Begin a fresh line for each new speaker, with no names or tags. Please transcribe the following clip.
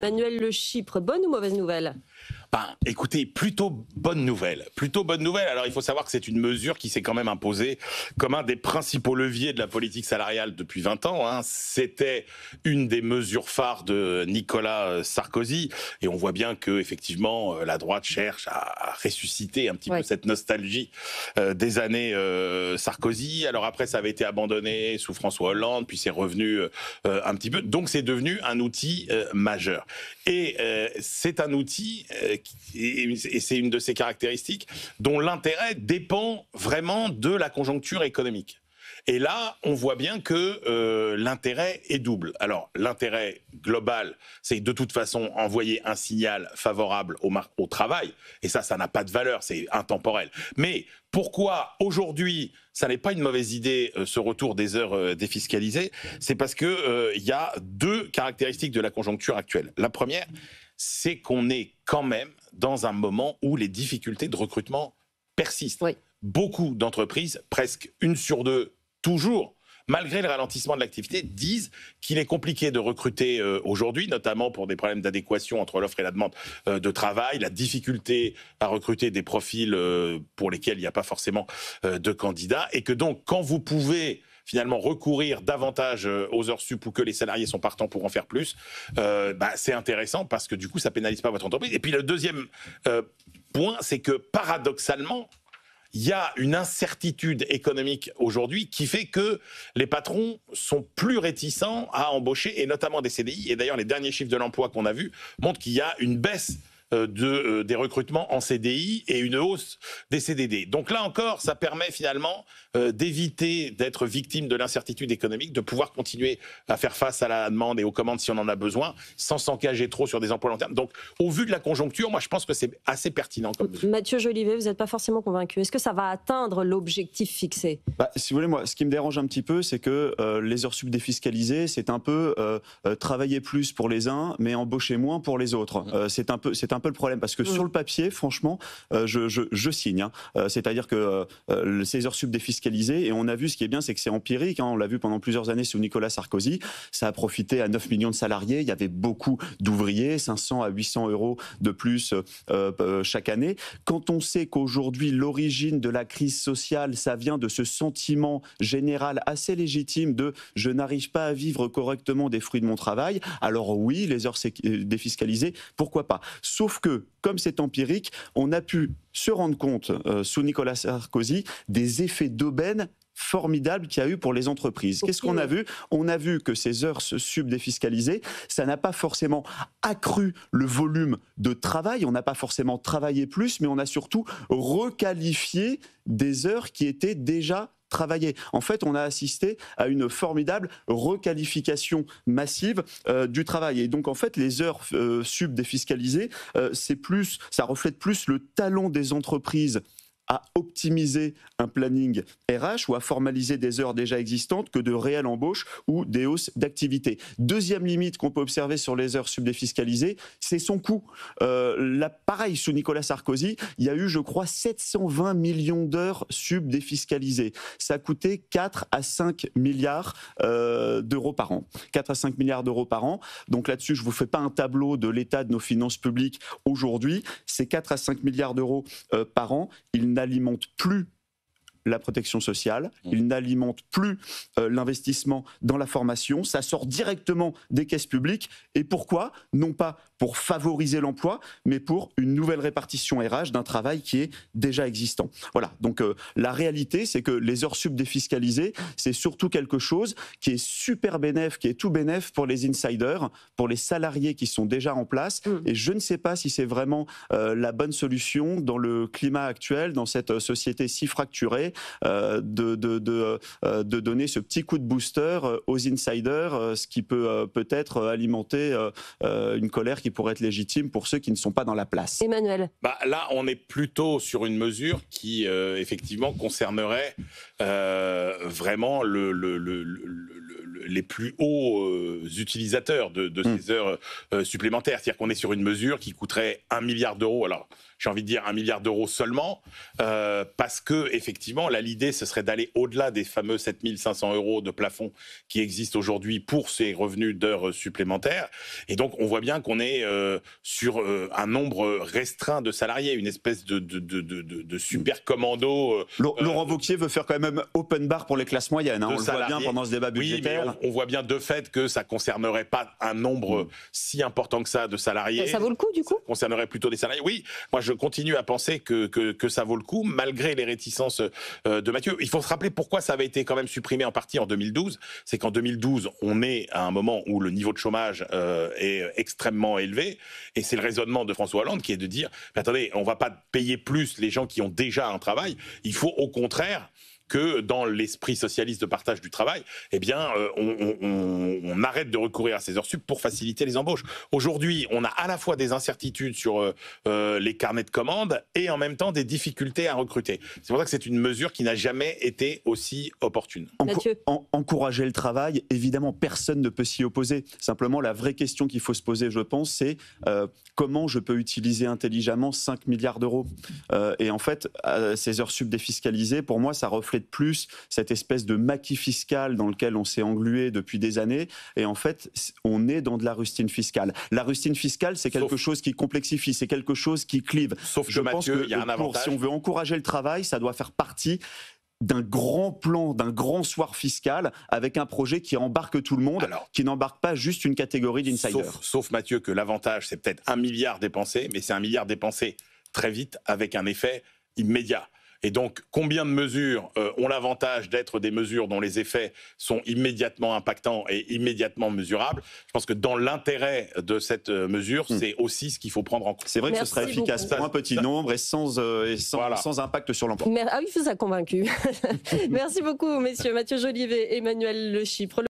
Manuel Le Chypre, bonne ou mauvaise nouvelle?
Écoutez, plutôt bonne nouvelle. Plutôt bonne nouvelle. Alors, il faut savoir que c'est une mesure qui s'est quand même imposée comme un des principaux leviers de la politique salariale depuis 20 ans. C'était une des mesures phares de Nicolas Sarkozy. Et on voit bien que, effectivement, la droite cherche à ressusciter un petit peu cette nostalgie des années Sarkozy. Alors après, ça avait été abandonné sous François Hollande, puis c'est revenu un petit peu. Donc, c'est devenu un outil majeur. Et c'est un outil et c'est une de ses caractéristiques, dont l'intérêt dépend vraiment de la conjoncture économique. Et là, on voit bien que l'intérêt est double. Alors, l'intérêt global, c'est de toute façon envoyer un signal favorable au travail. Et ça n'a pas de valeur, c'est intemporel. Mais pourquoi aujourd'hui, ça n'est pas une mauvaise idée, ce retour des heures défiscalisées? C'est parce qu'il y a deux caractéristiques de la conjoncture actuelle. La première, c'est qu'on est quand même dans un moment où les difficultés de recrutement persistent. Beaucoup d'entreprises, presque une sur deux, toujours, malgré le ralentissement de l'activité, disent qu'il est compliqué de recruter aujourd'hui, notamment pour des problèmes d'adéquation entre l'offre et la demande de travail, la difficulté à recruter des profils pour lesquels il n'y a pas forcément de candidats, et que donc, quand vous pouvez finalement recourir davantage aux heures sup ou que les salariés sont partants pour en faire plus, c'est intéressant parce que du coup, ça pénalise pas votre entreprise. Et puis le deuxième point, c'est que paradoxalement, il y a une incertitude économique aujourd'hui qui fait que les patrons sont plus réticents à embaucher, et notamment des CDI. Et d'ailleurs, les derniers chiffres de l'emploi qu'on a vus montrent qu'il y a une baisse des recrutements en CDI et une hausse des CDD. Donc là encore, ça permet finalement d'éviter d'être victime de l'incertitude économique, de pouvoir continuer à faire face à la demande et aux commandes si on en a besoin, sans s'engager trop sur des emplois long terme. Donc au vu de la conjoncture, moi je pense que c'est assez pertinent comme mesure.
Mathieu Jolivet, vous n'êtes pas forcément convaincu. Est-ce que ça va atteindre l'objectif fixé?
Si vous voulez, moi, ce qui me dérange un petit peu, c'est que les heures sup défiscalisées, c'est un peu travailler plus pour les uns, mais embaucher moins pour les autres. C'est un peu le problème, parce que sur le papier, franchement, je signe. C'est-à-dire que ces heures sup défiscalisées, et on a vu, ce qui est bien, c'est que c'est empirique. On l'a vu pendant plusieurs années sous Nicolas Sarkozy. Ça a profité à 9 millions de salariés. Il y avait beaucoup d'ouvriers, 500 à 800 euros de plus chaque année. Quand on sait qu'aujourd'hui, l'origine de la crise sociale, ça vient de ce sentiment général assez légitime de « je n'arrive pas à vivre correctement des fruits de mon travail », alors oui, les heures défiscalisées, pourquoi pas. Sauf que, comme c'est empirique, on a pu se rendre compte, sous Nicolas Sarkozy, des effets d'aubaine formidable qu'il y a eu pour les entreprises. Qu'est-ce qu'on a vu? On a vu que ces heures sub défiscalisées, ça n'a pas forcément accru le volume de travail, on n'a pas forcément travaillé plus, mais on a surtout requalifié des heures qui étaient déjà travaillées. En fait, on a assisté à une formidable requalification massive du travail. Et donc, en fait, les heures sub défiscalisées, ça reflète plus le talent des entreprises à optimiser un planning RH ou à formaliser des heures déjà existantes que de réelles embauches ou des hausses d'activité. Deuxième limite qu'on peut observer sur les heures subdéfiscalisées, c'est son coût. Pareil, sous Nicolas Sarkozy, il y a eu, je crois, 720 millions d'heures subdéfiscalisées. Ça a coûté 4 à 5 milliards d'euros par an. 4 à 5 milliards d'euros par an. Donc là-dessus, je ne vous fais pas un tableau de l'état de nos finances publiques aujourd'hui. C'est 4 à 5 milliards d'euros par an. Il n'alimente plus la protection sociale, il n'alimente plus l'investissement dans la formation, ça sort directement des caisses publiques. Et pourquoi? Non pas pour favoriser l'emploi, mais pour une nouvelle répartition RH d'un travail qui est déjà existant. Voilà, donc la réalité, c'est que les heures sub défiscalisées, c'est surtout quelque chose qui est super bénéf, qui est tout bénéf pour les insiders, pour les salariés qui sont déjà en place. Et je ne sais pas si c'est vraiment la bonne solution dans le climat actuel, dans cette société si fracturée, de donner ce petit coup de booster aux insiders, ce qui peut peut-être alimenter une colère qui pourrait être légitime pour ceux qui ne sont pas dans la place.
Emmanuel.
Là, on est plutôt sur une mesure qui, effectivement, concernerait vraiment le les plus hauts utilisateurs de ces heures supplémentaires. C'est-à-dire qu'on est sur une mesure qui coûterait 1 milliard d'euros. Alors, j'ai envie de dire 1 milliard d'euros seulement, parce que effectivement, là, l'idée, ce serait d'aller au-delà des fameux 7 500 euros de plafond qui existent aujourd'hui pour ces revenus d'heures supplémentaires. Et donc, on voit bien qu'on est sur un nombre restreint de salariés, une espèce de super commando.
Laurent Wauquiez veut faire quand même open bar pour les classes moyennes. Hein, on le voit bien pendant ce débat budgétaire.
Oui, mais on voit bien de fait que ça ne concernerait pas un nombre si important que ça de salariés.
Et ça vaut le coup, du coup ?
Ça concernerait plutôt des salariés. Oui, moi, je continue à penser que ça vaut le coup, malgré les réticences de Mathieu. Il faut se rappeler pourquoi ça avait été quand même supprimé en partie en 2012. C'est qu'en 2012, on est à un moment où le niveau de chômage est extrêmement élevé. Et c'est le raisonnement de François Hollande qui est de dire, attendez, on ne va pas payer plus les gens qui ont déjà un travail. Il faut au contraire que dans l'esprit socialiste de partage du travail, eh bien, on arrête de recourir à ces heures sup pour faciliter les embauches. Aujourd'hui, on a à la fois des incertitudes sur les carnets de commandes et en même temps des difficultés à recruter. C'est pour ça que c'est une mesure qui n'a jamais été aussi opportune.
Encourager le travail, évidemment, personne ne peut s'y opposer. Simplement, la vraie question qu'il faut se poser, je pense, c'est comment je peux utiliser intelligemment 5 milliards d'euros. Et en fait, ces heures sup défiscalisées, pour moi, ça reflète plus cette espèce de maquis fiscal dans lequel on s'est englué depuis des années. Et en fait, on est dans de la rustine fiscale. La rustine fiscale, c'est quelque chose qui complexifie, c'est quelque chose qui clive.
Sauf que Mathieu, il y a un avantage.
Si on veut encourager le travail, ça doit faire partie d'un grand plan, d'un grand soir fiscal avec un projet qui embarque tout le monde, qui n'embarque pas juste une catégorie d'insiders.
Sauf Mathieu, que l'avantage, c'est peut-être 1 milliard dépensé, mais c'est 1 milliard dépensé très vite avec un effet immédiat. Et donc, combien de mesures ont l'avantage d'être des mesures dont les effets sont immédiatement impactants et immédiatement mesurables? Je pense que dans l'intérêt de cette mesure, c'est aussi ce qu'il faut prendre en compte.
C'est vrai que ce serait efficace pour un petit nombre et sans impact sur l'emploi.
Ah oui, vous a convaincu. Merci beaucoup, messieurs Mathieu Jolivet et Emmanuel Le Chypre.